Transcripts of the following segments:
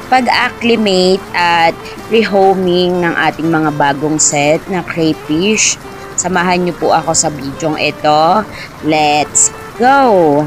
pag-acclimate at rehoming ng ating mga bagong set na crayfish. Samahan niyo po ako sa bidyong ito. Let's go!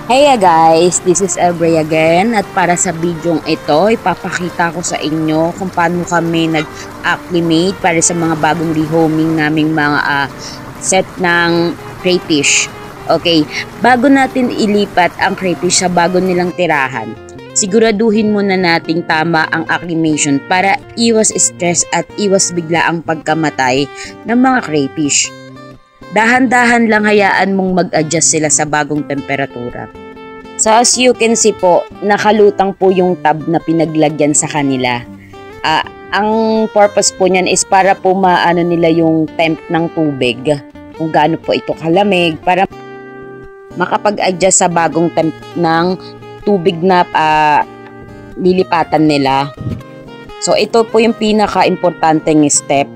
Hey guys, this is Elbray again at para sa bidyong ito, ipapakita ko sa inyo kung paano kami nag-acclimate para sa mga bagong rehoming naming mga set ng crayfish. Okay, bago natin ilipat ang crayfish sa bago nilang tirahan, siguraduhin muna nating tama ang acclimation para iwas stress at iwas bigla ang pagkamatay ng mga crayfish. Dahan-dahan lang hayaan mong mag-adjust sila sa bagong temperatura. So as you can see po, nakalutang po yung tub na pinaglagyan sa kanila. Ang purpose po niyan is para po maano nila yung temp ng tubig. Kung gaano po ito kalamig para makapag-adjust sa bagong temp ng tubig na lilipatan nila. So ito po yung pinaka-importanteng step.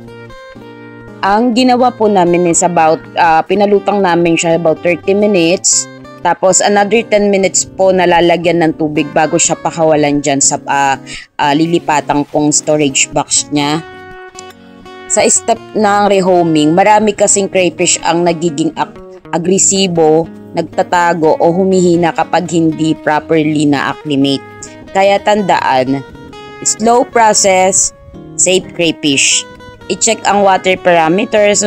Ang ginawa po namin is about, pinalutang namin siya about 30 minutes. Tapos another 10 minutes po nalalagyan ng tubig bago siya pakawalan dyan sa lilipatang pong storage box niya. Sa step ng rehoming, marami kasing crayfish ang nagiging agresibo, nagtatago o humihina kapag hindi properly na-acclimate. Kaya tandaan, slow process, safe crayfish. I-check ang water parameters,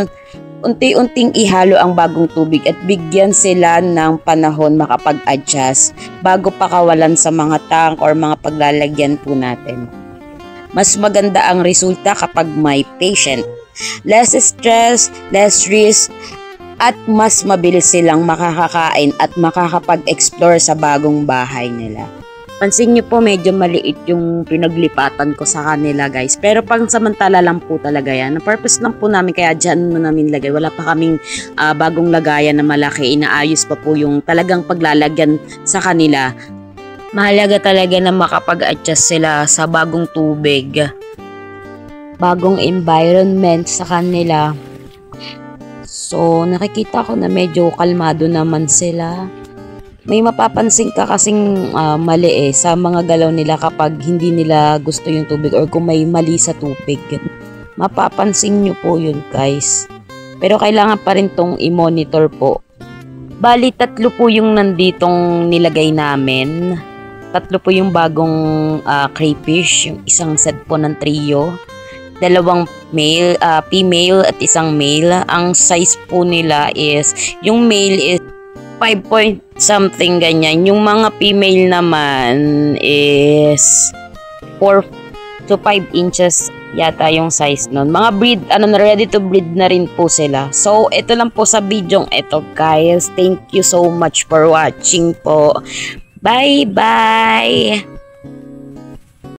unti-unting ihalo ang bagong tubig at bigyan sila ng panahon makapag-adjust bago pakawalan sa mga tank or mga paglalagyan po natin. Mas maganda ang resulta kapag may patient. Less stress, less risk, at mas mabilis silang makakakain at makakapag-explore sa bagong bahay nila. Pansin nyo po, medyo maliit yung pinaglipatan ko sa kanila guys. Pero pang samantala lang po talaga yan. Ang purpose lang po namin kaya dyan namin lagay. Wala pa kaming bagong lagayan na malaki. Inaayos pa po yung talagang paglalagyan sa kanila. Mahalaga talaga na makapag-adjust sila sa bagong tubig. Bagong environment sa kanila. So nakikita ko na medyo kalmado naman sila. May mapapansin ka kasing mali sa mga galaw nila kapag hindi nila gusto yung tubig or kung may mali sa tubig. Mapapansin nyo po yun guys. Pero kailangan pa rin tong i-monitor po. Bali, 3 po yung nanditong nilagay namin. 3 po yung bagong crayfish. Yung isang set po ng trio. 2 male, female at 1 male. Ang size po nila is, yung male is 5 point something ganyan. Yung mga female naman is 4 to 5 inches yata yung size nun. Mga breed, ready to breed na rin po sila. So, ito lang po sa bidyong ito guys. Thank you so much for watching po. Bye-bye!